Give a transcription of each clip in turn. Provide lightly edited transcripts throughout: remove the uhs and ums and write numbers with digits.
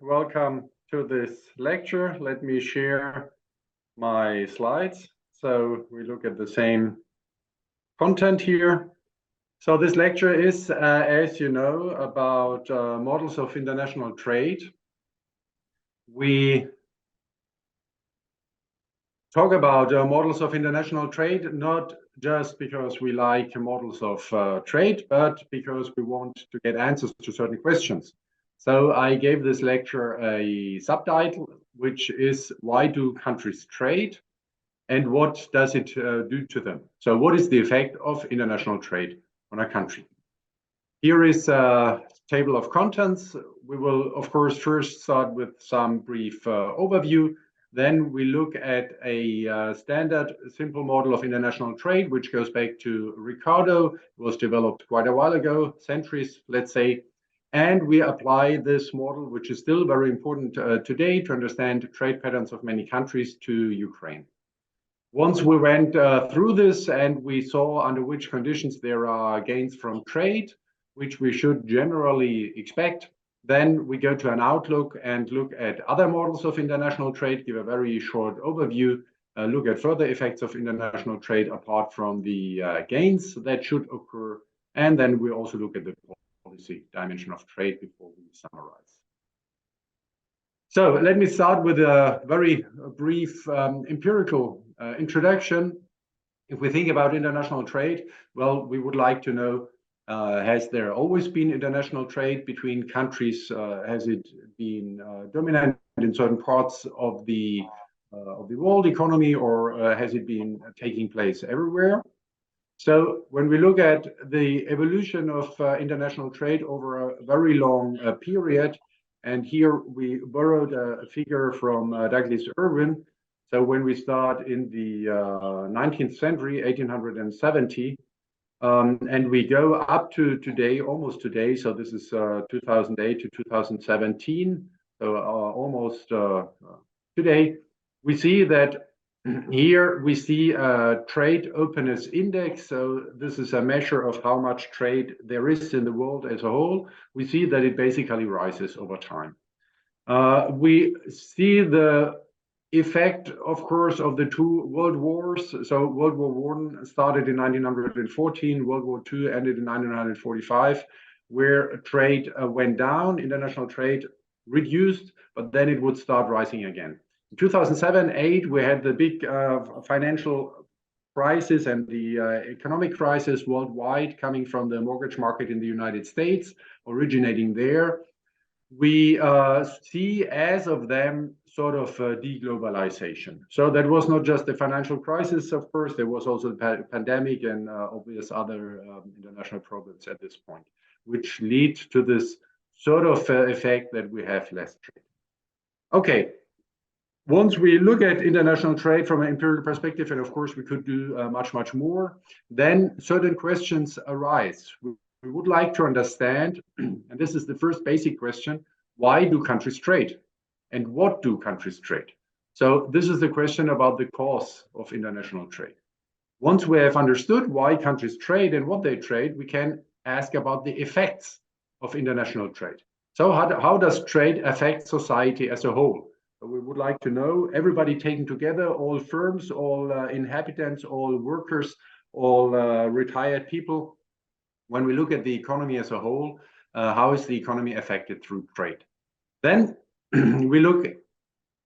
welcome to this lecture. Let me share my slides. So we look at the same content here. So this lecture is, as you know, about models of international trade. We talk about models of international trade, not just because we like models of trade, but because we want to get answers to certain questions. So I gave this lecture a subtitle, which is "Why do countries trade, and what does it do to them?" So what is the effect of international trade on a country? Here is a table of contents. We will, of course, first start with some brief overview. Then we look at a standard simple model of international trade, which goes back to Ricardo. It was developed quite a while ago, centuries, let's say. And we apply this model, which is still very important today, to understand trade patterns of many countries to Ukraine. Once we went through this and we saw under which conditions there are gains from trade, which we should generally expect, then we go to an outlook and look at other models of international trade, give a very short overview, look at further effects of international trade apart from the gains that should occur, and then we also look at the policy dimension of trade before we summarize. So let me start with a very brief empirical introduction. If we think about international trade, well, we would like to know, has there always been international trade between countries? Has it been dominant in certain parts of the world economy, or has it been taking place everywhere? So when we look at the evolution of international trade over a very long period, and here we borrowed a figure from Douglas Irwin. So when we start in the 19th century, 1870, and we go up to today, almost today, so this is 2008 to 2017, so almost today, we see that here we see a trade openness index. So this is a measure of how much trade there is in the world as a whole. We see that it basically rises over time. We see the effect, of course, of the two world wars. So World War I started in 1914, World War II ended in 1945, where trade went down, international trade reduced, but then it would start rising again. In 2007-8, we had the big financial crisis and the economic crisis worldwide coming from the mortgage market in the United States, originating there. We see as of them sort of deglobalization. So that was not just the financial crisis, of course, there was also the pandemic and obvious other international problems at this point, which lead to this sort of effect that we have less trade. Okay. Once we look at international trade from an empirical perspective, and of course we could do much more, then certain questions arise. We would like to understand, and this is the first basic question, why do countries trade? And what do countries trade? So this is the question about the cause of international trade. Once we have understood why countries trade and what they trade, we can ask about the effects of international trade. So how does trade affect society as a whole? We would like to know, everybody taken together, all firms, all inhabitants, all workers, all retired people. When we look at the economy as a whole, how is the economy affected through trade? Then we look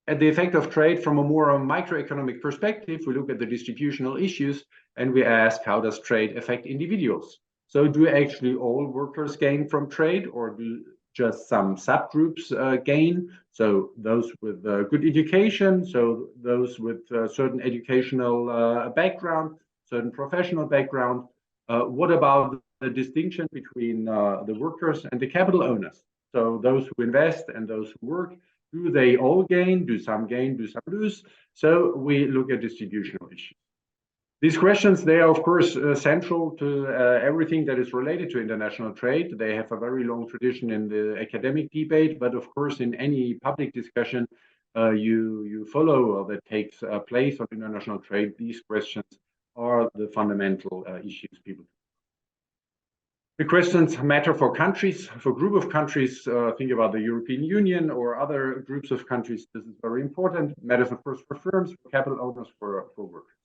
at the effect of trade from a more microeconomic perspective. We look at the distributional issues and we ask, how does trade affect individuals? So do actually all workers gain from trade, or do just some subgroups gain? So those with good education, so those with certain educational background, certain professional background. What about the distinction between the workers and the capital owners? So those who invest and those who work, do they all gain? Do some gain? Do some lose? So we look at distributional issues. These questions, they are, of course, central to everything that is related to international trade. They have a very long tradition in the academic debate, but of course, in any public discussion you follow or that takes place on international trade, these questions are the fundamental issues people. The questions matter for countries, for group of countries. Think about the European Union or other groups of countries. This is very important. Matters, of course, for firms, for capital owners, for workers.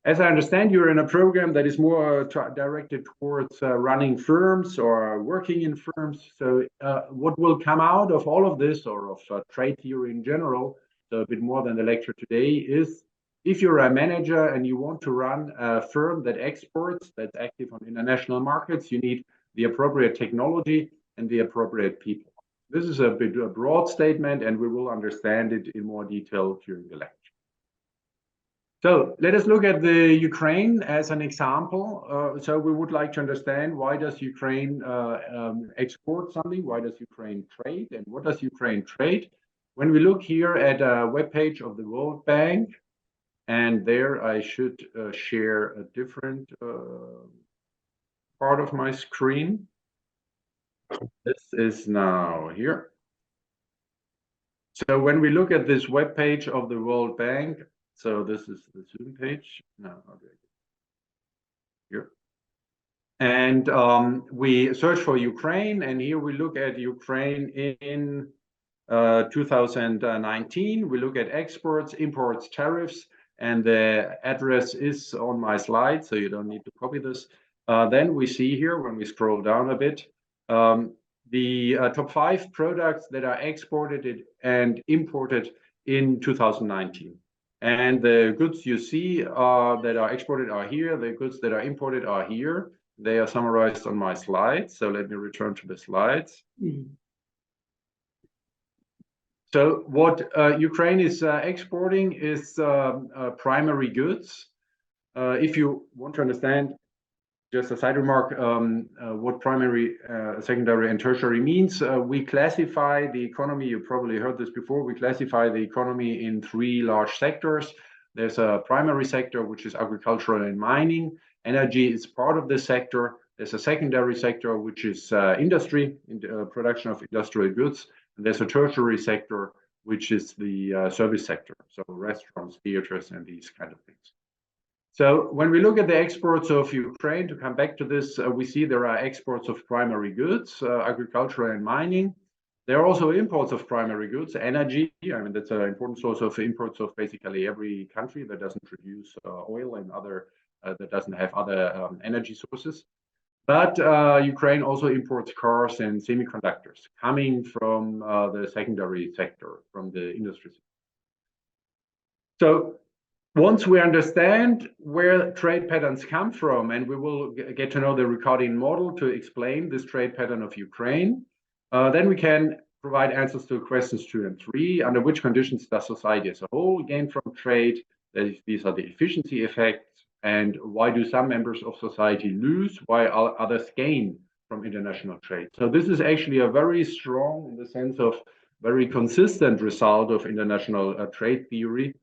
As I understand, you're in a program that is more directed towards running firms or working in firms. So what will come out of all of this, or of trade theory in general, so a bit more than the lecture today, is if you're a manager and you want to run a firm that exports, that's active on international markets, you need the appropriate technology and the appropriate people. This is a bit a broad statement, and we will understand it in more detail during the lecture. So let us look at the Ukraine as an example. So we would like to understand, why does Ukraine export something? Why does Ukraine trade? And what does Ukraine trade? When we look here at a webpage of the World Bank, and there I should share a different part of my screen. This is now here. So when we look at this webpage of the World Bank, so this is the Zoom page. No, okay. Here. And we search for Ukraine, and here we look at Ukraine in 2019. We look at exports, imports, tariffs, and the address is on my slide, so you don't need to copy this. Then we see here, when we scroll down a bit, the top 5 products that are exported and imported in 2019. And the goods you see that are exported are here. The goods that are imported are here. They are summarized on my slides. So let me return to the slides. So what Ukraine is exporting is primary goods. If you want to understand, just a side remark, what primary, secondary, and tertiary means, we classify the economy, you probably heard this before, we classify the economy in 3 large sectors. There's a primary sector, which is agricultural and mining. Energy is part of this sector. There's a secondary sector, which is industry, production of industrial goods. And there's a tertiary sector, which is the service sector, so restaurants, theaters, and these kind of things. So when we look at the exports of Ukraine, to come back to this, we see there are exports of primary goods, agriculture and mining. There are also imports of primary goods, energy. I mean, that's an important source of imports of basically every country that doesn't produce oil and other, that doesn't have other energy sources. But Ukraine also imports cars and semiconductors coming from the secondary sector, from the industry. So once we understand where trade patterns come from, and we will get to know the Ricardian model to explain this trade pattern of Ukraine, then we can provide answers to questions 2 and 3. Under which conditions does society as a whole gain from trade? These are the efficiency effects. And why do some members of society lose, while others gain from international trade? So this is actually a very strong, in the sense of very consistent result of international trade theory.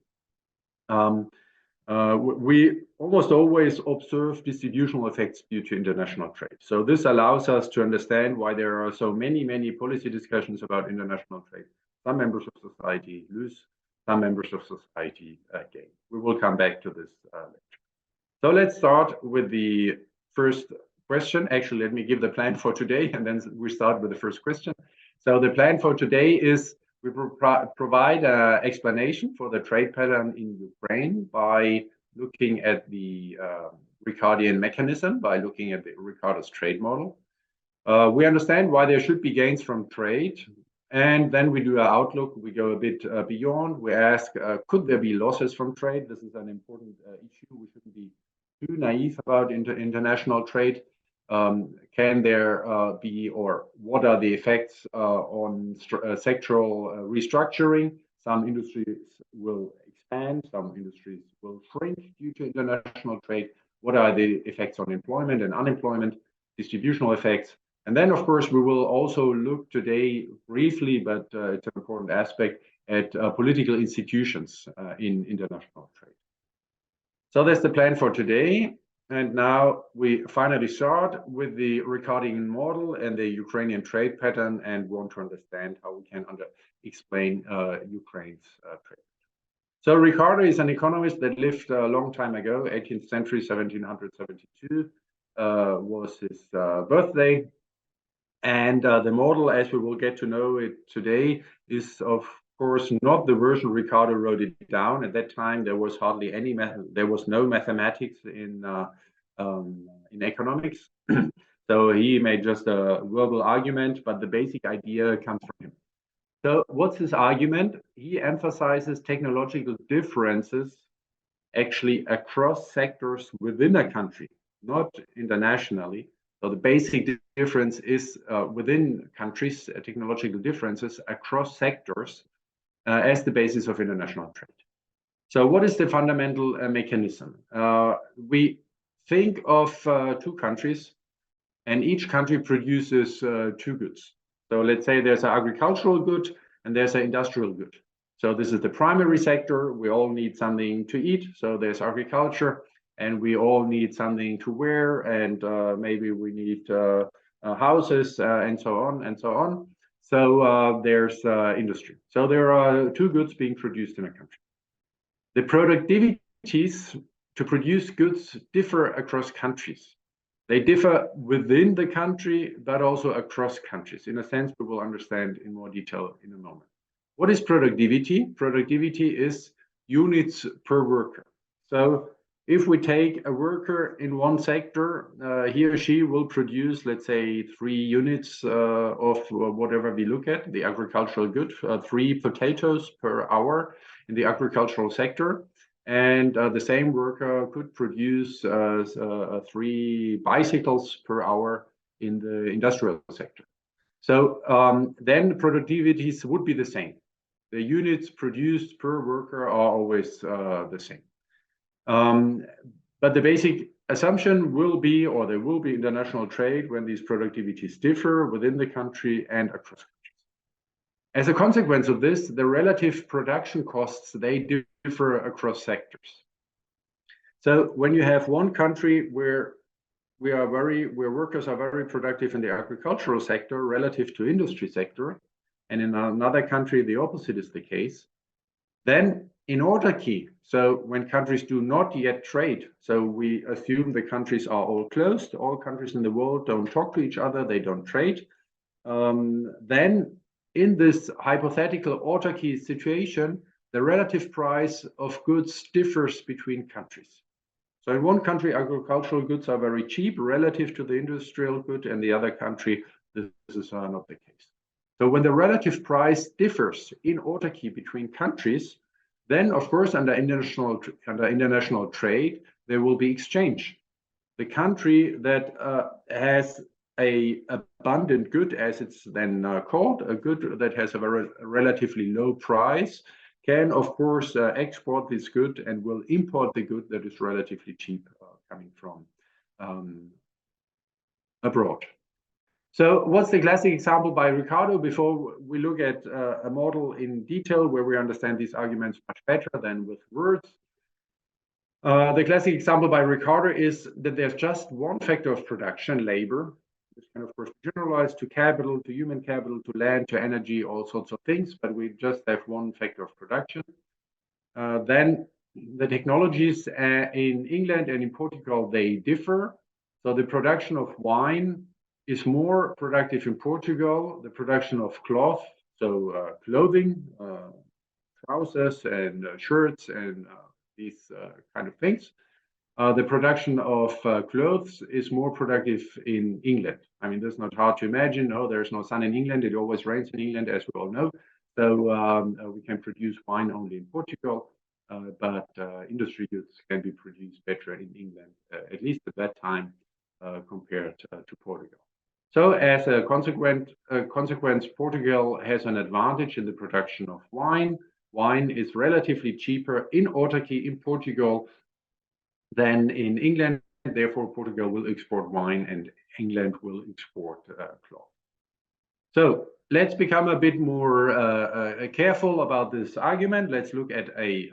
We almost always observe distributional effects due to international trade. So this allows us to understand why there are so many policy discussions about international trade. Some members of society lose, some members of society gain. We will come back to this later. So let's start with the first question. Actually, let me give the plan for today, and then we start with the first question. So the plan for today is we provide an explanation for the trade pattern in Ukraine by looking at the Ricardian mechanism, by looking at the Ricardo's trade model. We understand why there should be gains from trade, and then we do an outlook. We go a bit beyond. We ask, could there be losses from trade? This is an important issue. We shouldn't be too naive about international trade. Can there be, or what are the effects on sectoral restructuring? Some industries will expand, some industries will shrink due to international trade. What are the effects on employment and unemployment, distributional effects? And then, of course, we will also look today briefly, but it's an important aspect, at political institutions in international trade. So that's the plan for today. And now we finally start with the Ricardian model and the Ukrainian trade pattern, and want to understand how we can explain Ukraine's trade. So Ricardo is an economist that lived a long time ago, 18th century, 1772. was his birthday. And the model, as we will get to know it today, is of course not the version Ricardo wrote it down. At that time, there was hardly any there was no mathematics in economics. So he made just a verbal argument, but the basic idea comes from him. So what's his argument? He emphasizes technological differences actually across sectors within a country, not internationally. So the basic difference is within countries, technological differences across sectors as the basis of international trade. So what is the fundamental mechanism? We think of two countries, and each country produces two goods. So let's say there's an agricultural good and there's an industrial good. So this is the primary sector. We all need something to eat. So there's agriculture, and we all need something to wear, and maybe we need houses and so on and so on. So there's industry. So there are two goods being produced in a country. The productivities to produce goods differ across countries. They differ within the country, but also across countries. In a sense, we will understand in more detail in a moment. What is productivity? Productivity is units per worker. So if we take a worker in one sector, he or she will produce, let's say, 3 units of whatever we look at, the agricultural good, 3 potatoes per hour in the agricultural sector. And the same worker could produce 3 bicycles per hour in the industrial sector. So then the productivities would be the same. The units produced per worker are always the same. But the basic assumption will be, or there will be international trade when these productivities differ within the country and across countries. As a consequence of this, the relative production costs, they differ across sectors. So when you have one country where workers are very productive in the agricultural sector relative to industry sector, and in another country the opposite is the case, then in autarky, so when countries do not yet trade, so we assume the countries are all closed, all countries in the world don't talk to each other, they don't trade, then in this hypothetical autarky situation, the relative price of goods differs between countries. So in one country, agricultural goods are very cheap relative to the industrial good, and the other country, this is not the case. So when the relative price differs in autarky between countries, then of course under international trade, there will be exchange. The country that has a abundant good, as it's then called, a good that has a relatively low price, can of course export this good and will import the good that is relatively cheap coming from abroad. So what's the classic example by Ricardo? Before we look at a model in detail where we understand these arguments much better than with words, the classic example by Ricardo is that there's just one factor of production, labor. This can of course be generalized to capital, to human capital, to land, to energy, all sorts of things, but we just have one factor of production. Then the technologies in England and in Portugal, they differ. So the production of wine is more productive in Portugal. The production of cloth, so clothing, trousers and shirts and these kind of things. The production of clothes is more productive in England. I mean, that's not hard to imagine. No, there's no sun in England. It always rains in England, as we all know. So we can produce wine only in Portugal, but industry goods can be produced better in England, at least at that time, compared to Portugal. So as a consequence, Portugal has an advantage in the production of wine. Wine is relatively cheaper in autarky in Portugal than in England. Therefore, Portugal will export wine and England will export cloth. So let's become a bit more careful about this argument. Let's look at a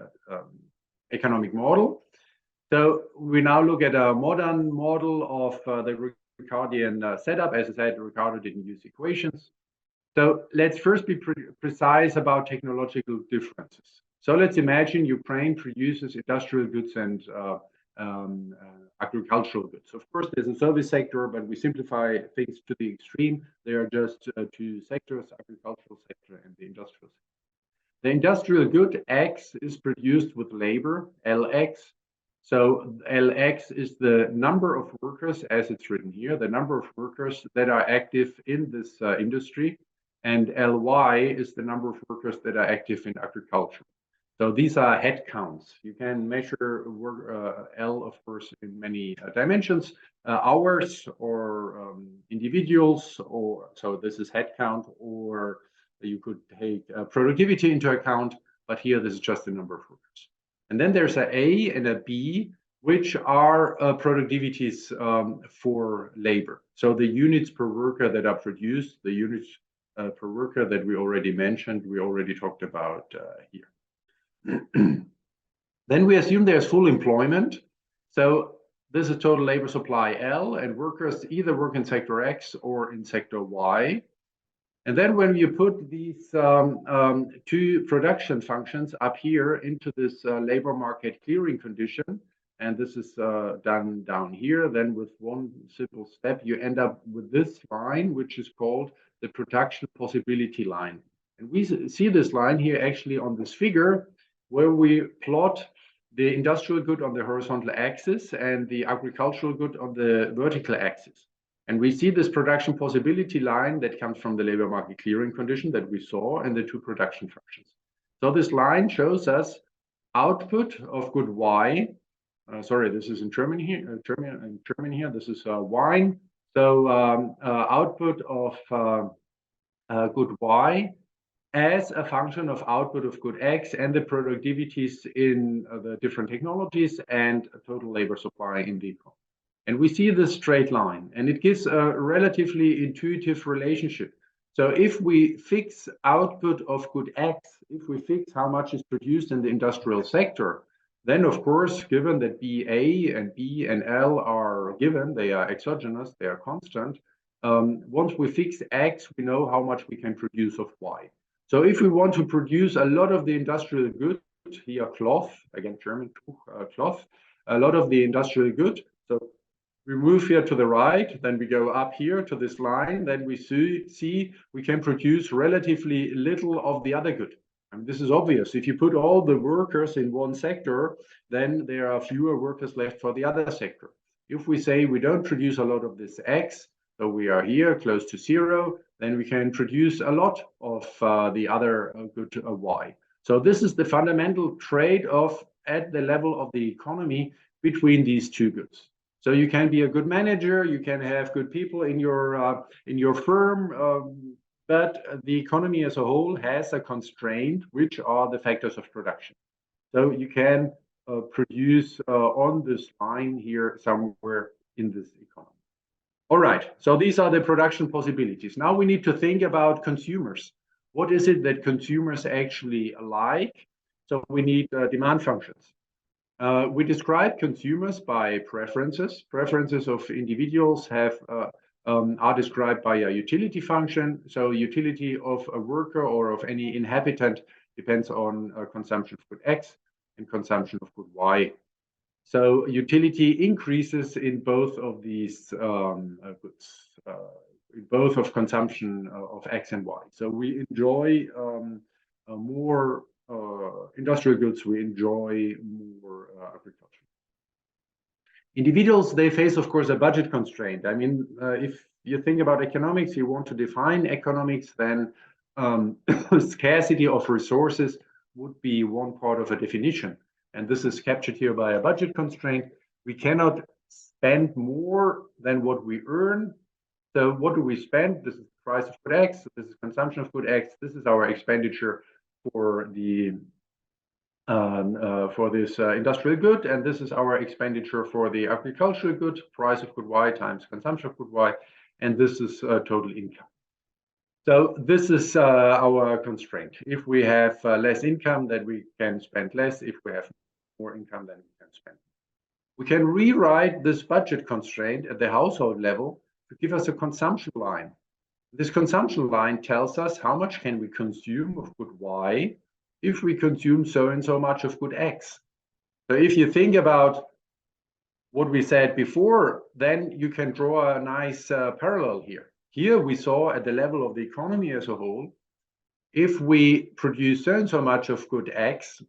economic model. So we now look at a modern model of the Ricardian setup. As I said, Ricardo didn't use equations. So let's first be precise about technological differences. So let's imagine Ukraine produces industrial goods and agricultural goods. Of course, there's a service sector, but we simplify things to the extreme. There are just two sectors, agricultural sector and the industrial sector. The industrial good X is produced with labor, LX. So LX is the number of workers, as it's written here, the number of workers that are active in this industry. And LY is the number of workers that are active in agriculture. So these are head counts. You can measure L, of course, in many dimensions, hours or individuals, or so this is head count, or you could take productivity into account, but here this is just the number of workers. And then there's an A and a B, which are productivities for labor. So the units per worker that are produced, the units per worker that we already mentioned, we already talked about here. Then we assume there's full employment. So this is total labor supply L, and workers either work in sector X or in sector Y. And then when you put these two production functions up here into this labor market clearing condition, and this is done down here, then with one simple step, you end up with this line, which is called the production possibility line. And we see this line here actually on this figure, where we plot the industrial good on the horizontal axis and the agricultural good on the vertical axis. And we see this production possibility line that comes from the labor market clearing condition that we saw in the two production functions. So this line shows us output of good Y. Sorry, this is in German here. German here. This is wine. So output of good Y as a function of output of good X and the productivities in the different technologies and total labor supply in the economy. And we see this straight line, and it gives a relatively intuitive relationship. So if we fix output of good X, if we fix how much is produced in the industrial sector, then of course, given that BA and B and L are given, they are exogenous, they are constant. Once we fix X, we know how much we can produce of Y. So if we want to produce a lot of the industrial goods, here cloth, again German cloth, a lot of the industrial good. So we move here to the right, then we go up here to this line, then we see we can produce relatively little of the other good. I mean, this is obvious. If you put all the workers in one sector, then there are fewer workers left for the other sector. If we say we don't produce a lot of this X, so we are here close to zero, then we can produce a lot of the other good Y. So this is the fundamental trade-off at the level of the economy between these two goods. So you can be a good manager, you can have good people in your firm, but the economy as a whole has a constraint, which are the factors of production. So you can produce on this line here somewhere in this economy. All right, so these are the production possibilities. Now we need to think about consumers. What is it that consumers actually like? So we need demand functions. We describe consumers by preferences. Preferences of individuals are described by a utility function. So utility of a worker or of any inhabitant depends on consumption of good X and consumption of good Y. So utility increases in both of these goods, in both of consumption of X and Y. So we enjoy more industrial goods, we enjoy more agriculture. Individuals, they face, of course, a budget constraint. I mean, if you think about economics, you want to define economics, then scarcity of resources would be one part of a definition. And this is captured here by a budget constraint. We cannot spend more than what we earn. So what do we spend? This is the price of good X. This is consumption of good X. This is our expenditure for the for this industrial good, and this is our expenditure for the agricultural good, price of good Y times consumption of good Y, and this is total income. So this is our constraint. If we have less income, then we can spend less. If we have more income, then we can spend. We can rewrite this budget constraint at the household level to give us a consumption line. This consumption line tells us how much can we consume of good Y if we consume so and so much of good X. So if you think about what we said before, then you can draw a nice parallel here. Here we saw at the level of the economy as a whole, if we produce so and so much of good X,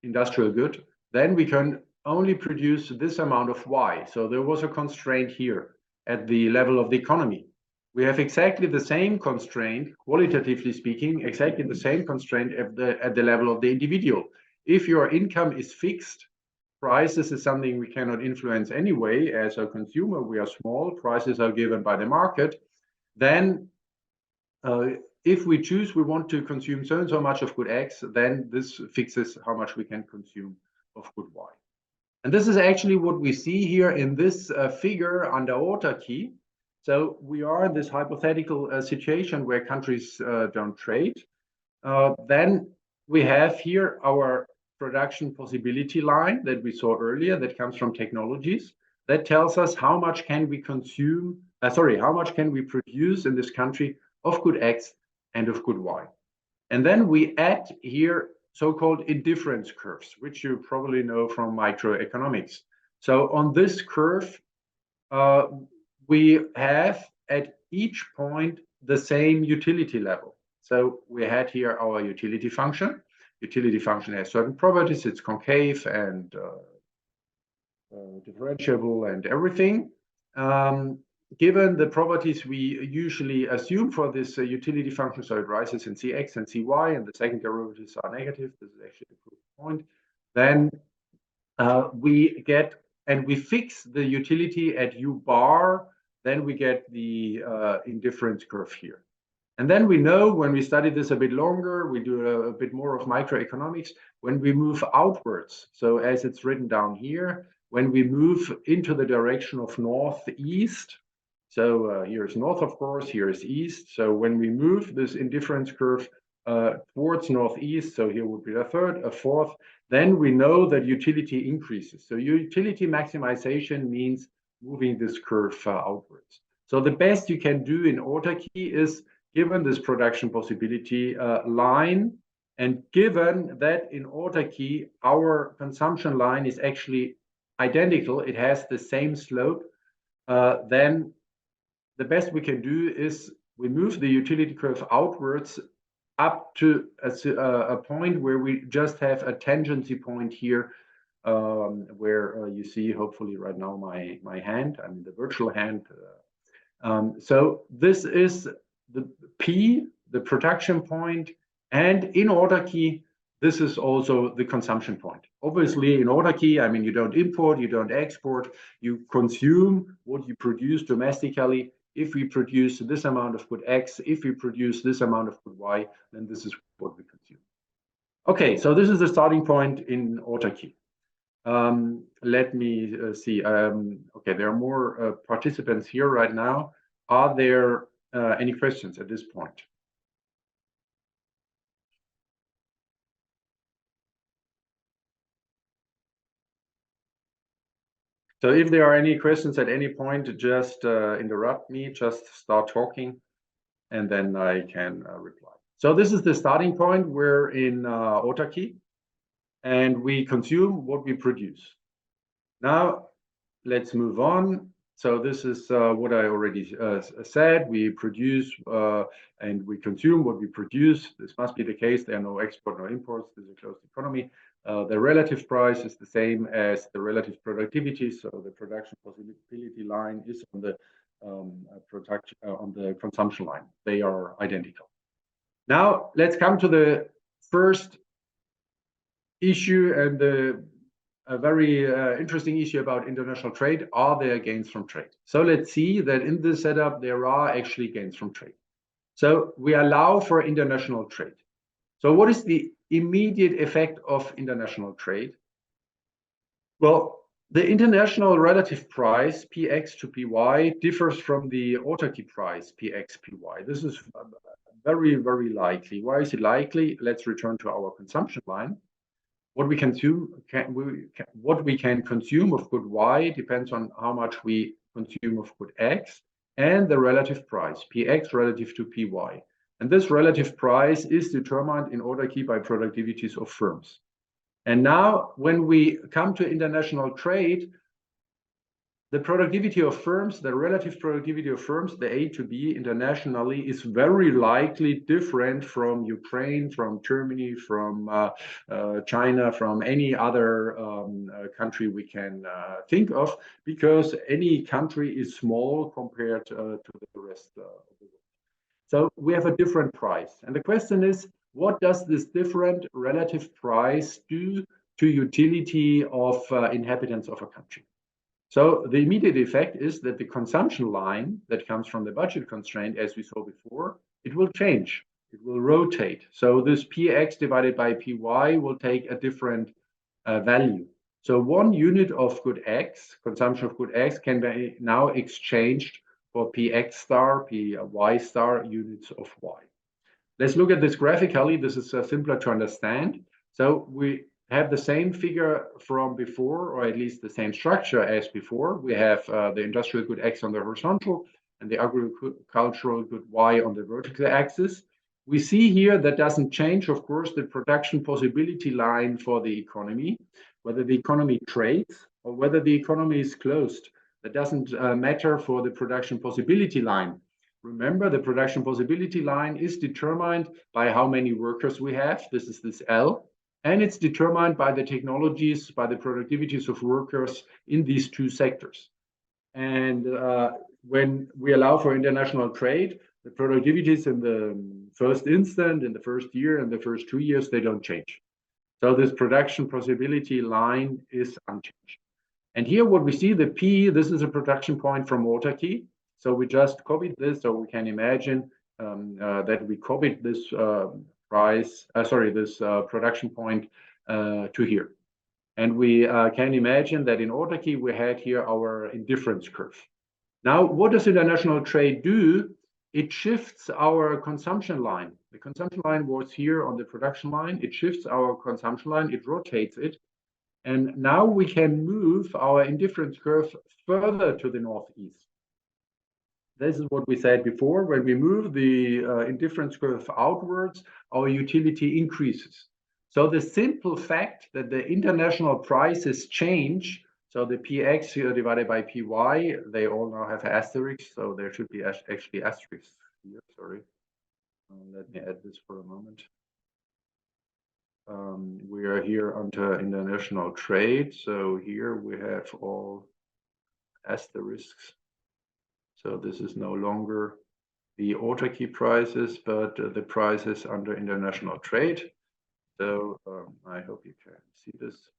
industrial good, then we can only produce this amount of Y. So there was a constraint here at the level of the economy. We have exactly the same constraint, qualitatively speaking, exactly the same constraint at the level of the individual. If your income is fixed, prices is something we cannot influence anyway. As a consumer, we are small, prices are given by the market. Then if we choose we want to consume so and so much of good X, then this fixes how much we can consume of good Y. And this is actually what we see here in this figure under autarky. So we are in this hypothetical situation where countries don't trade. Then we have here our production possibility line that we saw earlier that comes from technologies. That tells us how much can we consume, how much can we produce in this country of good X and of good Y. And then we add here so-called indifference curves, which you probably know from microeconomics. So on this curve, we have at each point the same utility level. So we had here our utility function. Utility function has certain properties. It's concave and differentiable and everything. Given the properties we usually assume for this utility function, so it rises in Cx and Cy, and the second derivatives are negative. This is actually the proof point. Then we get, and we fix the utility at U bar, then we get the indifference curve here. And then we know when we study this a bit longer, we do a bit more of microeconomics, when we move outwards, so as it's written down here, when we move into the direction of northeast, so here is north, of course, here is east. So when we move this indifference curve towards northeast, so here would be a third, a fourth, then we know that utility increases. So utility maximization means moving this curve outwards. So the best you can do in autarky is, given this production possibility line, and given that in autarky, our consumption line is actually identical, it has the same slope, then the best we can do is we move the utility curve outwards up to a point where we just have a tangency point here, where you see hopefully right now my hand, I mean the virtual hand. So this is the P, the production point, and in autarky, this is also the consumption point. Obviously, in autarky, I mean, you don't import, you don't export, you consume what you produce domestically. If we produce this amount of good X, if we produce this amount of good Y, then this is what we consume. Okay, so this is the starting point in autarky. Let me see. Okay, there are more participants here right now. Are there any questions at this point? So if there are any questions at any point, just interrupt me, just start talking, and then I can reply. So this is the starting point. We're in autarky, and we consume what we produce. Now, let's move on. So this is what I already said. We produce and we consume what we produce. This must be the case. There are no export, no imports. This is a closed economy. The relative price is the same as the relative productivity. So the production possibility line is on the on the consumption line. They are identical. Now let's come to the first issue and a very interesting issue about international trade. Are there gains from trade? So let's see that in this setup, there are actually gains from trade. So we allow for international trade. So what is the immediate effect of international trade? Well, the international relative price, Px to Py, differs from the autarky price, Px, Py. This is very, very likely. Why is it likely? Let's return to our consumption line. What we consume, what we can consume of good Y depends on how much we consume of good X and the relative price, Px relative to Py. And this relative price is determined in autarky by productivities of firms. And now when we come to international trade, the productivity of firms, the relative productivity of firms, the A to B internationally, is very likely different from Ukraine, from Germany, from China, from any other country we can think of, because any country is small compared to the rest of the world. So we have a different price. And the question is, what does this different relative price do to utility of inhabitants of a country? So the immediate effect is that the consumption line that comes from the budget constraint, as we saw before, it will change. It will rotate. So this px divided by py will take a different value. So 1 unit of good x, consumption of good x, can be now exchanged for px star, py star units of y. Let's look at this graphically. This is simpler to understand. So we have the same figure from before, or at least the same structure as before. We have the industrial good X on the horizontal and the agricultural good Y on the vertical axis. We see here that doesn't change, of course, the production possibility line for the economy, whether the economy trades or whether the economy is closed. That doesn't matter for the production possibility line. Remember, the production possibility line is determined by how many workers we have. This is this L. And it's determined by the technologies, by the productivities of workers in these two sectors. And when we allow for international trade, the productivities in the first instant, in the first year, and the first 2 years, they don't change. So this production possibility line is unchanged. And here what we see, the P, this is a production point from autarky. So we just copied this, so we can imagine that we copied this this production point to here. And we can imagine that in autarky, we had here our indifference curve. Now, what does international trade do? It shifts our consumption line. The consumption line was here on the production line. It shifts our consumption line, it rotates it. And now we can move our indifference curve further to the northeast. This is what we said before. When we move the indifference curve outwards, our utility increases. So the simple fact that the international prices change, so the px here divided by py, they all now have asterisks, so there should be actually asterisks here, sorry. Let me add this for a moment. We are here under international trade, so here we have all asterisks. So this is no longer the autarky prices, but the prices under international trade. So I hope you can see this.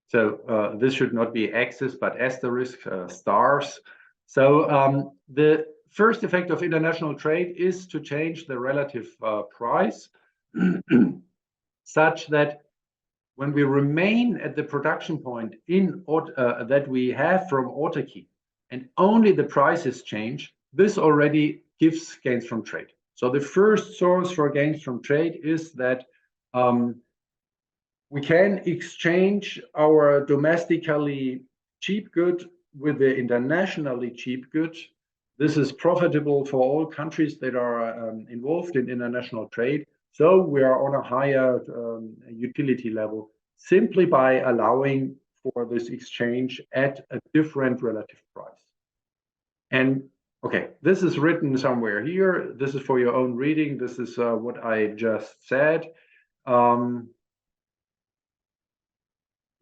So this should not be axis, but asterisk, stars. So the first effect of international trade is to change the relative price such that when we remain at the production point that we have from autarky and only the prices change, this already gives gains from trade. So the first source for gains from trade is that we can exchange our domestically cheap good with the internationally cheap good. This is profitable for all countries that are involved in international trade. So we are on a higher utility level simply by allowing for this exchange at a different relative price. And okay, this is written somewhere here. This is for your own reading. This is what I just said.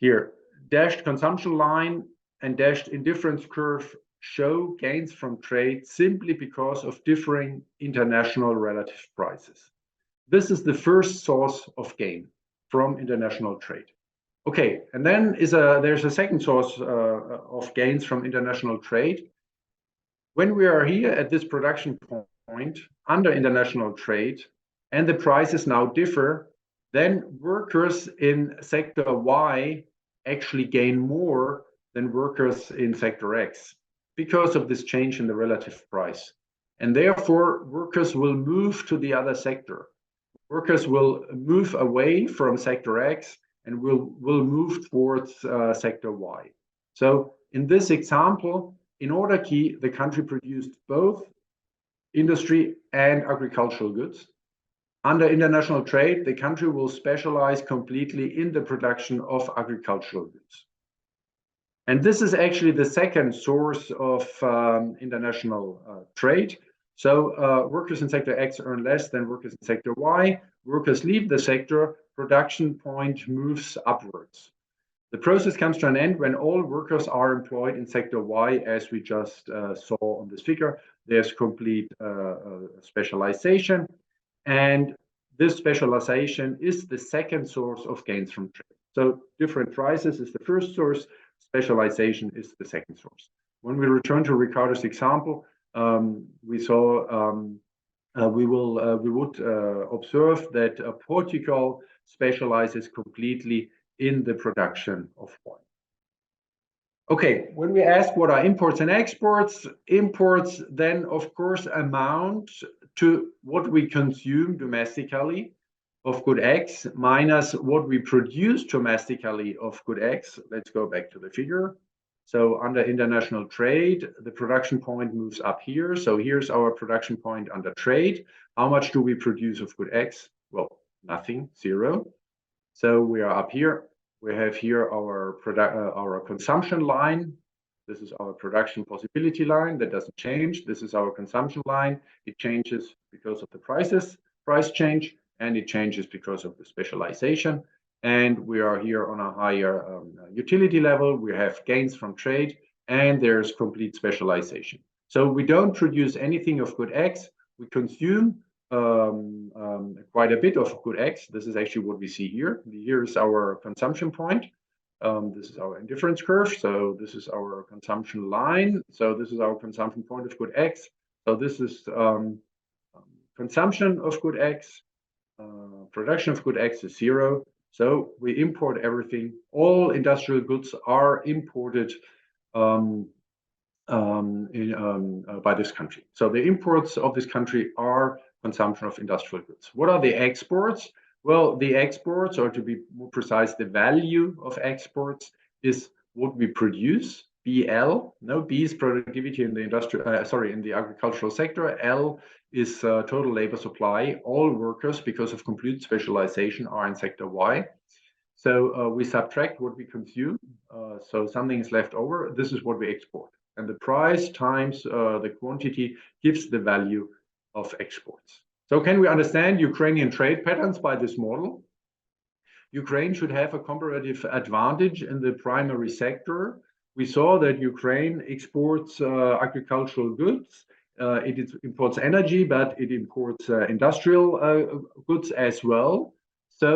Here, dashed consumption line and dashed indifference curve show gains from trade simply because of differing international relative prices. This is the first source of gain from international trade. Okay, and then there's a second source of gains from international trade. When we are here at this production point under international trade and the prices now differ, then workers in sector Y actually gain more than workers in sector X because of this change in the relative price. And therefore, workers will move to the other sector. Workers will move away from sector X and will move towards sector Y. So in this example, in autarky, the country produced both industry and agricultural goods. under international trade, the country will specialize completely in the production of agricultural goods. And this is actually the second source of international trade. So workers in sector X earn less than workers in sector Y. Workers leave the sector, production point moves upwards. The process comes to an end when all workers are employed in sector Y, as we just saw on this figure. There's complete specialization, and this specialization is the second source of gains from trade. So different prices is the first source, specialization is the second source. When we return to Ricardo's example, we would observe that Portugal specializes completely in the production of wine. Okay, when we ask what are imports and exports, imports then of course amount to what we consume domestically of good X minus what we produce domestically of good X. Let's go back to the figure. So under international trade, the production point moves up here. So here's our production point under trade. How much do we produce of good X? Well, nothing, zero. So we are up here. We have here our consumption line. This is our production possibility line. That doesn't change. This is our consumption line. It changes because of the price change, and it changes because of the specialization. And we are here on a higher utility level. We have gains from trade, and there's complete specialization. So we don't produce anything of good X. We consume quite a bit of good X. This is actually what we see here. Here is our consumption point. This is our indifference curve. So this is our consumption line. So this is our consumption point of good X. So this is consumption of good X. Production of good X is zero. So we import everything. All industrial goods are imported by this country. So the imports of this country are consumption of industrial goods. What are the exports? Well, the exports, or to be more precise, the value of exports is what we produce. BL. No, B is productivity in the in the agricultural sector. L is total labor supply. All workers, because of complete specialization, are in sector Y. So we subtract what we consume. So something is left over. This is what we export. And the price times the quantity gives the value of exports. So can we understand Ukrainian trade patterns by this model? Ukraine should have a comparative advantage in the primary sector. We saw that Ukraine exports agricultural goods. It imports energy, but it imports industrial goods as well. So,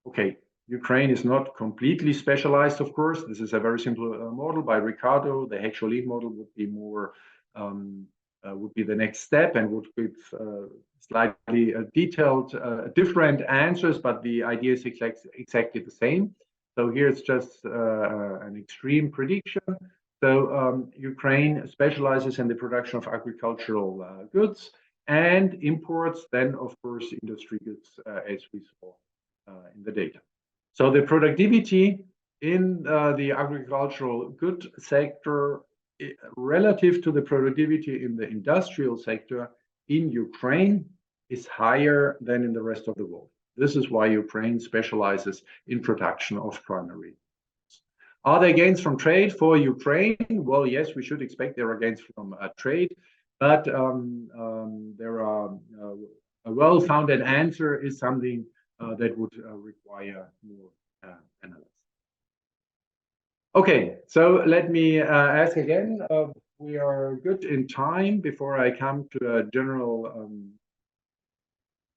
okay, Ukraine is not completely specialized, of course. This is a very simple model by Ricardo. The Heckscher-Lean model would be more would be the next step and would give slightly detailed, different answers, but the idea is exactly the same. So here it's just an extreme prediction. So Ukraine specializes in the production of agricultural goods and imports then, of course, industry goods, as we saw in the data. So the productivity in the agricultural good sector relative to the productivity in the industrial sector in Ukraine is higher than in the rest of the world. This is why Ukraine specializes in production of primary goods. Are there gains from trade for Ukraine? Well, yes, we should expect there are gains from trade, but there are a well-founded answer is something that would require more analysis. Okay, so let me ask again. We are good in time before I come to a general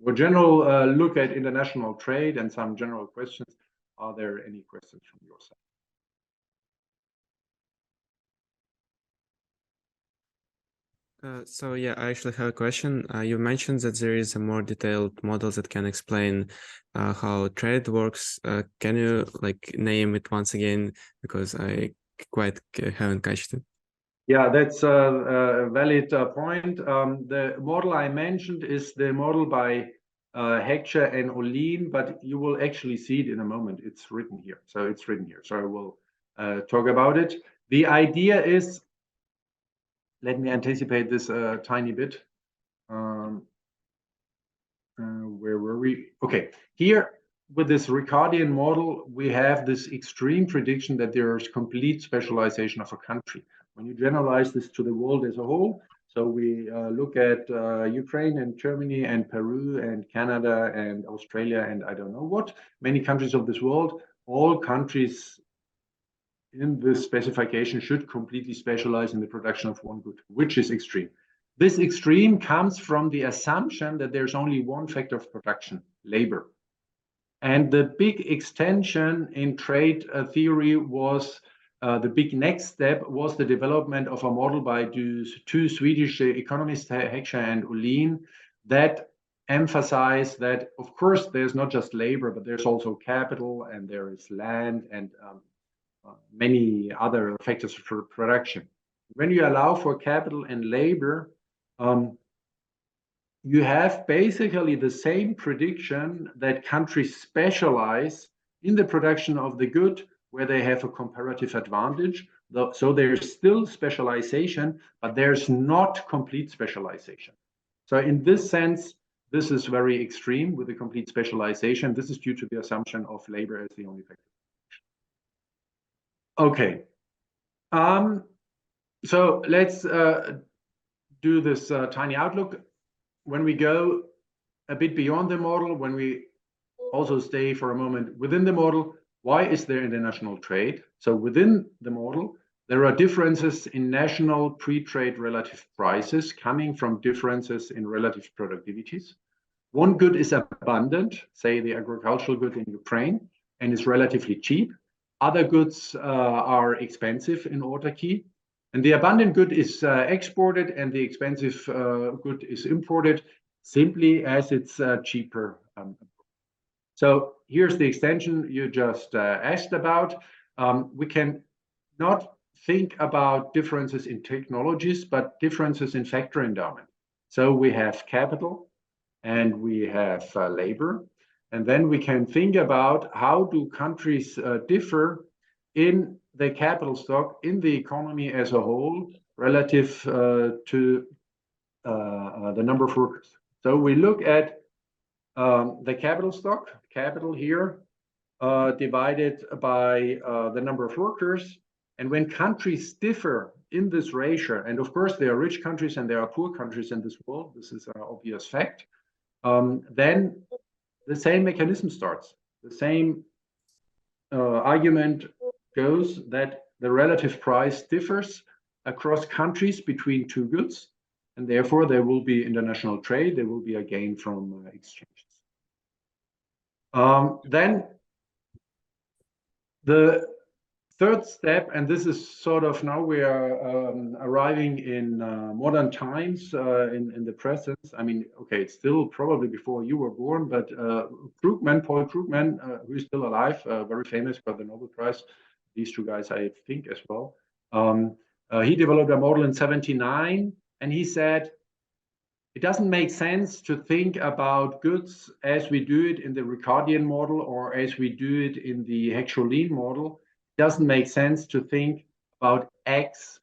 look at international trade and some general questions. Are there any questions from your side? So yeah, I actually have a question. You mentioned that there is a more detailed model that can explain how trade works. Can you name it once again, because I quite haven't catched it? Yeah, that's a valid point. The model I mentioned is the model by Heckscher and Waelde, but you will actually see it in a moment. It's written here. So it's written here. So I will talk about it. The idea is, let me anticipate this a tiny bit. where were we? Okay, here with this Ricardian model, we have this extreme prediction that there is complete specialization of a country. When you generalize this to the world as a whole, so we look at Ukraine and Germany and Peru and Canada and Australia and I don't know what, many countries of this world, all countries in this specification should completely specialize in the production of one good, which is extreme. This extreme comes from the assumption that there's only one factor of production, labor. And the big extension in trade theory was the big next step was the development of a model by two Swedish economists, Heckscher and Ohlin, that emphasize that, of course, there's not just labor, but there's also capital and there is land and many other factors for production. When you allow for capital and labor, you have basically the same prediction that countries specialize in the production of the good where they have a comparative advantage. So there's still specialization, but there's not complete specialization. So in this sense, this is very extreme with the complete specialization. This is due to the assumption of labor as the only factor. Okay. So let's do this tiny outlook. When we go a bit beyond the model, when we also stay for a moment within the model, why is there international trade? So within the model, there are differences in national pre-trade relative prices coming from differences in relative productivities. One good is abundant, say the agricultural good in Ukraine, and is relatively cheap. Other goods are expensive in autarky. And the abundant good is exported and the expensive good is imported simply as it's cheaper. So here's the extension you just asked about. We can not think about differences in technologies, but differences in factor endowment. So we have capital and we have labor. And then we can think about how do countries differ in the capital stock, in the economy as a whole, relative to the number of workers. So we look at the capital stock, capital here, divided by the number of workers. And when countries differ in this ratio, and of course there are rich countries and there are poor countries in this world, this is an obvious fact, then the same mechanism starts. The same argument goes that the relative price differs across countries between two goods, and therefore there will be international trade, there will be a gain from exchanges. Then the third step, and this is sort of now we are arriving in modern times in the present. I mean, okay, it's still probably before you were born, but Krugman, Paul Krugman, who's still alive, very famous, got the Nobel Prize. These two guys, I think, as well. He developed a model in '79, and he said, it doesn't make sense to think about goods as we do it in the Ricardian model or as we do it in the Heckscher-Ohlin model. It doesn't make sense to think about X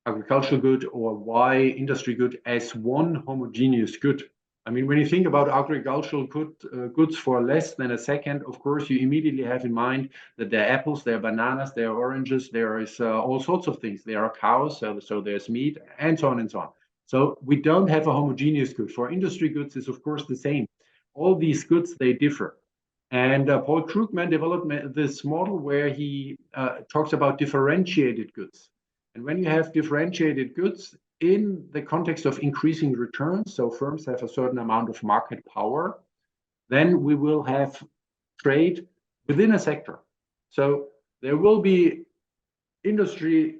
agricultural good or Y industry good as one homogeneous good. I mean, when you think about agricultural goods for less than a second, of course, you immediately have in mind that there are apples, there are bananas, there are oranges, there is all sorts of things. There are cows, so there's meat, and so on and so on. So we don't have a homogeneous good. For industry goods, it's of course the same. All these goods, they differ. And Paul Krugman developed this model where he talks about differentiated goods. And when you have differentiated goods in the context of increasing returns, so firms have a certain amount of market power, then we will have trade within a sector. So there will be industry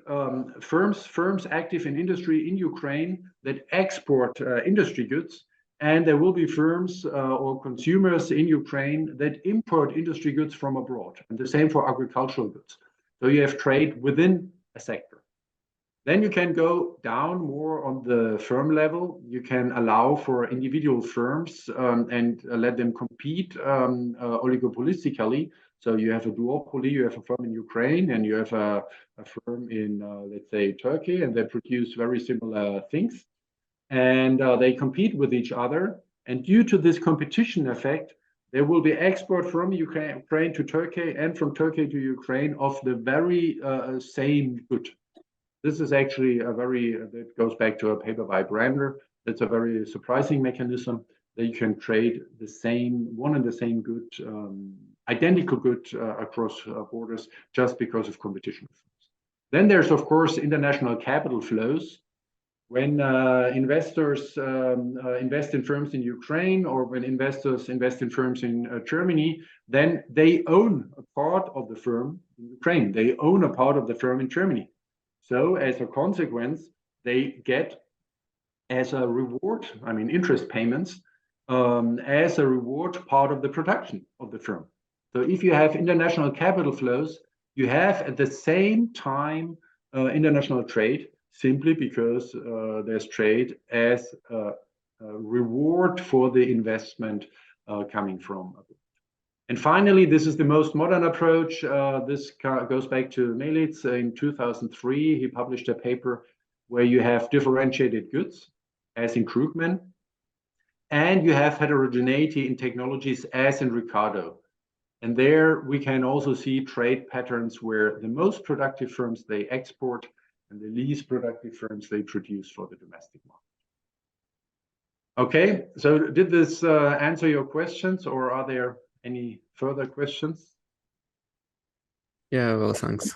firms active in industry in Ukraine that export industry goods, and there will be firms or consumers in Ukraine that import industry goods from abroad, and the same for agricultural goods. So you have trade within a sector. Then you can go down more on the firm level. You can allow for individual firms and let them compete oligopolistically. So you have a duopoly, you have a firm in Ukraine, and you have a firm in, let's say, Turkey, and they produce very similar things. And they compete with each other. And due to this competition effect, there will be export from Ukraine to Turkey and from Turkey to Ukraine of the very same good. This is actually that goes back to a paper by Brander. That's a very surprising mechanism that you can trade the same, one and the same good, identical good across borders just because of competition. Then there's, of course, international capital flows. When investors invest in firms in Ukraine, or when investors invest in firms in Germany, then they own a part of the firm in Ukraine. They own a part of the firm in Germany. So as a consequence, they get as a reward, I mean, interest payments, as a reward part of the production of the firm. So if you have international capital flows, you have at the same time international trade, simply because there's trade as a reward for the investment coming from abroad. And finally, this is the most modern approach. This goes back to Melitz. In 2003, he published a paper where you have differentiated goods, as in Krugman, and you have heterogeneity in technologies, as in Ricardo. And there we can also see trade patterns where the most productive firms, they export, and the least productive firms, they produce for the domestic market. Okay, so did this answer your questions, or are there any further questions? Yeah, well, thanks.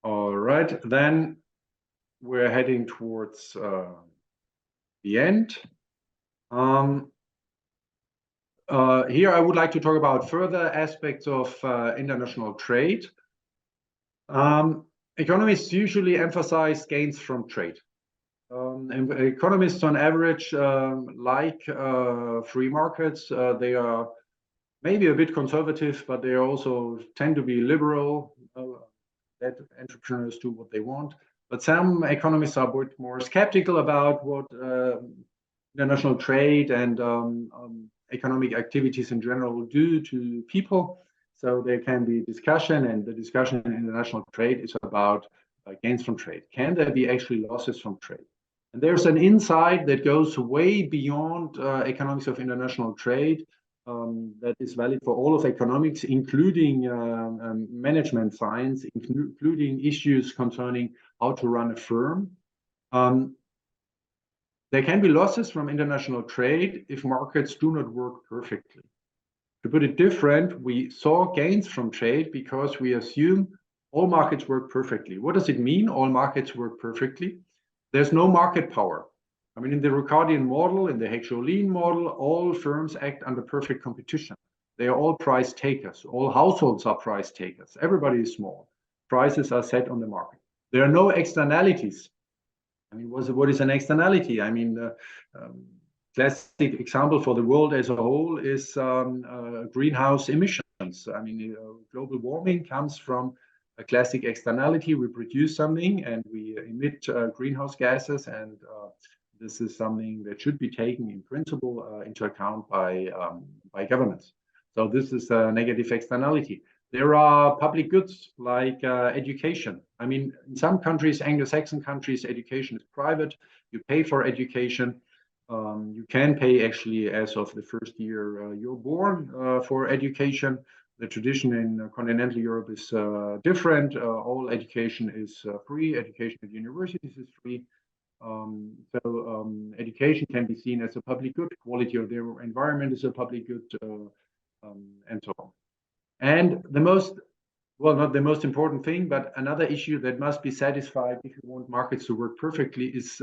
All right, then we're heading towards the end. Here I would like to talk about further aspects of international trade. Economists usually emphasize gains from trade. And economists on average like free markets. They are maybe a bit conservative, but they also tend to be liberal, let entrepreneurs do what they want. But some economists are a bit more skeptical about what international trade and economic activities in general do to people. So there can be discussion, and the discussion in international trade is about gains from trade. Can there be actually losses from trade? And there's an insight that goes way beyond economics of international trade that is valid for all of economics, including management science, including issues concerning how to run a firm. There can be losses from international trade if markets do not work perfectly. To put it different, we saw gains from trade because we assume all markets work perfectly. What does it mean, all markets work perfectly? There's no market power. I mean, in the Ricardian model, in the Heck-Jolien model, all firms act under perfect competition. They are all price takers. All households are price takers. Everybody is small. Prices are set on the market. There are no externalities. I mean, what is an externality? I mean, classic example for the world as a whole is greenhouse emissions. I mean, global warming comes from a classic externality. We produce something and we emit greenhouse gases, and this is something that should be taken in principle into account by governments. So this is a negative externality. There are public goods like education. I mean, in some countries, Anglo-Saxon countries, education is private. You pay for education. You can pay actually as of the first year you're born for education. The tradition in continental Europe is different. All education is free. Education at universities is free. Education can be seen as a public good. Quality of their environment is a public good, and so on. And the most, well, not the most important thing, but another issue that must be satisfied if you want markets to work perfectly is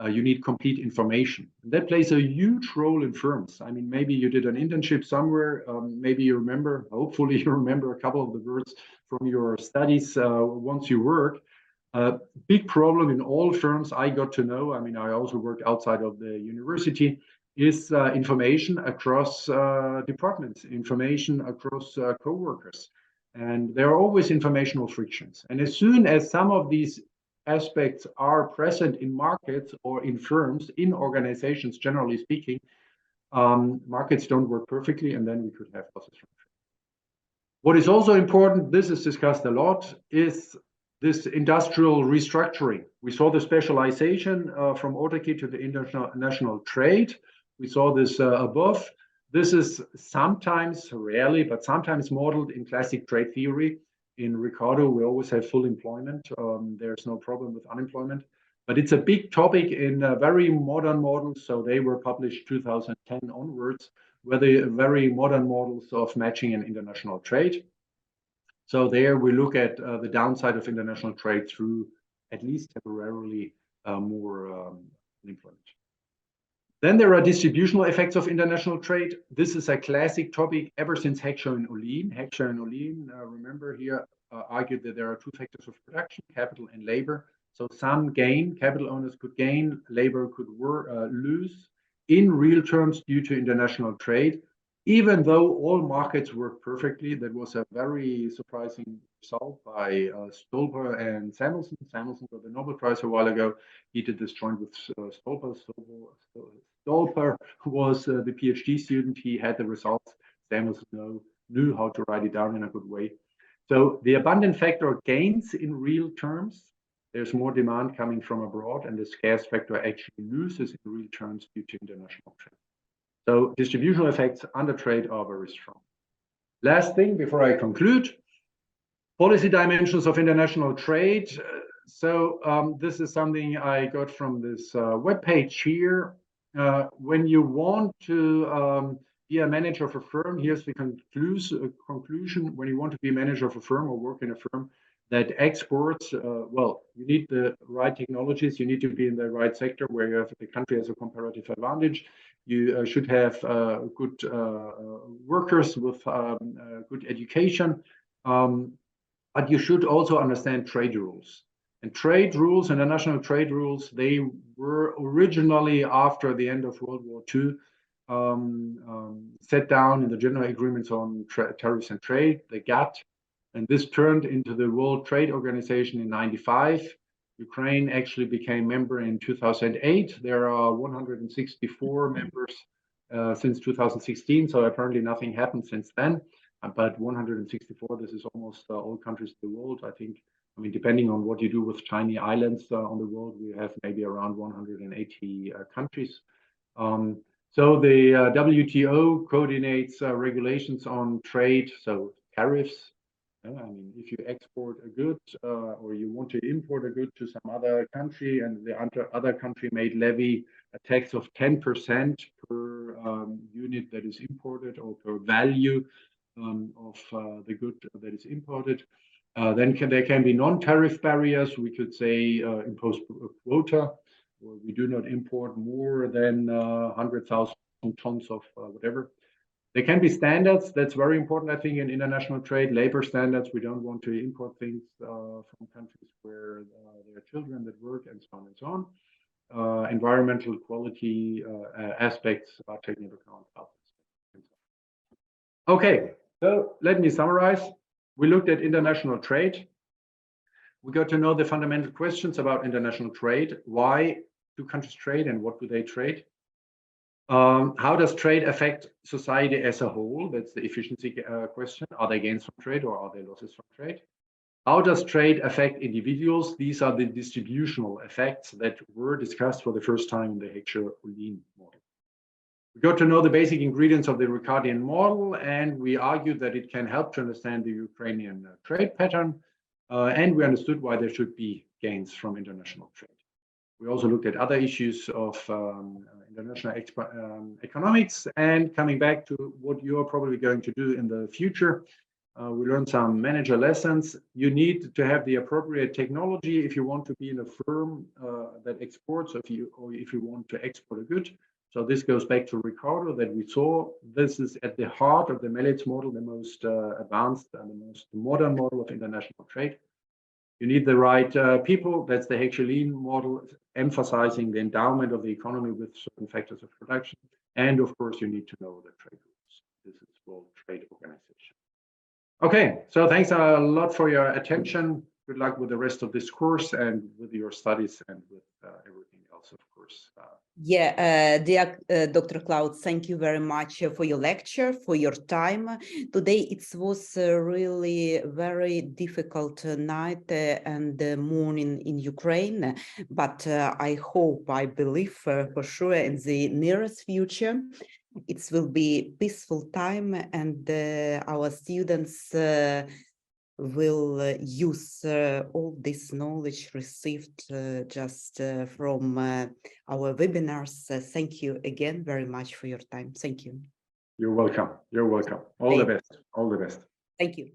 you need complete information. And that plays a huge role in firms. I mean, maybe you did an internship somewhere. Maybe you remember, hopefully you remember a couple of the words from your studies once you work. Big problem in all firms I got to know, I mean, I also worked outside of the university, is information across departments, information across co-workers. And there are always informational frictions. And as soon as some of these aspects are present in markets or in firms, in organizations, generally speaking, markets don't work perfectly, and then we could have losses from trade. What is also important, this is discussed a lot, is this industrial restructuring. We saw the specialization from autarky to the international trade. We saw this above. This is sometimes, rarely, but sometimes modeled in classic trade theory. In Ricardo, we always have full employment. There's no problem with unemployment. But it's a big topic in very modern models. So they were published 2010 onwards, where the very modern models of matching and international trade. So there we look at the downside of international trade through at least temporarily more employment. Then there are distributional effects of international trade. This is a classic topic ever since Heckscher and Ohlin. Heckscher and Ohlin, remember here, argued that there are two factors of production, capital and labor. So some gain, capital owners could gain, labor could lose in real terms due to international trade. Even though all markets work perfectly, that was a very surprising result by Stolper and Samuelson. Samuelson got the Nobel Prize a while ago. He did this joint with Stolper. Stolper was the PhD student. He had the results. Samuelson knew how to write it down in a good way. So the abundant factor gains in real terms. There's more demand coming from abroad, and the scarce factor actually loses in real terms due to international trade. So distributional effects under trade are very strong. Last thing before I conclude, policy dimensions of international trade. So this is something I got from this webpage here. When you want to be a manager of a firm, here's the conclusion. When you want to be a manager of a firm or work in a firm that exports, well, you need the right technologies. You need to be in the right sector where you have the country has a comparative advantage. You should have good workers with good education, but you should also understand trade rules. And trade rules, international trade rules, they were originally after the end of World War II set down in the General Agreements on Tariffs and Trade, the GATT, and this turned into the World Trade Organization in '95. Ukraine actually became member in 2008. There are 164 members since 2016, so apparently nothing happened since then. But 164, this is almost all countries in the world. I think, I mean, depending on what you do with tiny islands on the world, we have maybe around 180 countries. So the WTO coordinates regulations on trade, so tariffs. I mean, if you export a good or you want to import a good to some other country and the other country may levy a tax of 10% per unit that is imported or per value of the good that is imported, then there can be non-tariff barriers. We could say impose a quota, or we do not import more than 100,000 tons of whatever. There can be standards. That's very important, I think, in international trade. Labor standards. We don't want to import things from countries where there are children that work and so on and so on. Environmental quality aspects are taken into account. Okay, so let me summarize. We looked at international trade. We got to know the fundamental questions about international trade. Why do countries trade and what do they trade? How does trade affect society as a whole? That's the efficiency question. Are there gains from trade or are there losses from trade? How does trade affect individuals? These are the distributional effects that were discussed for the first time in the Heckscher-Ohlin model. We got to know the basic ingredients of the Ricardian model, and we argued that it can help to understand the Ukrainian trade pattern, and we understood why there should be gains from international trade. We also looked at other issues of international economics, and coming back to what you're probably going to do in the future, we learned some manager lessons. You need to have the appropriate technology if you want to be in a firm that exports, or if you want to export a good. So this goes back to Ricardo that we saw. This is at the heart of the Mellitz model, the most advanced and the most modern model of international trade. You need the right people. That's the Heckscher-Ohlin model, emphasizing the endowment of the economy with certain factors of production. And of course, you need to know the trade rules. This is World Trade Organization. Okay, so thanks a lot for your attention. Good luck with the rest of this course and with your studies and with everything else. else, of course. Dear Dr. Klaus, thank you very much for your lecture, for your time. Today it was really very difficult night and morning in Ukraine, but I hope, I believe for sure in the nearest future, it will be peaceful time and our students will use all this knowledge received just from our webinars. Thank you again very much for your time. Thank you. You're welcome. You're welcome. All the best. All the best. Thank you.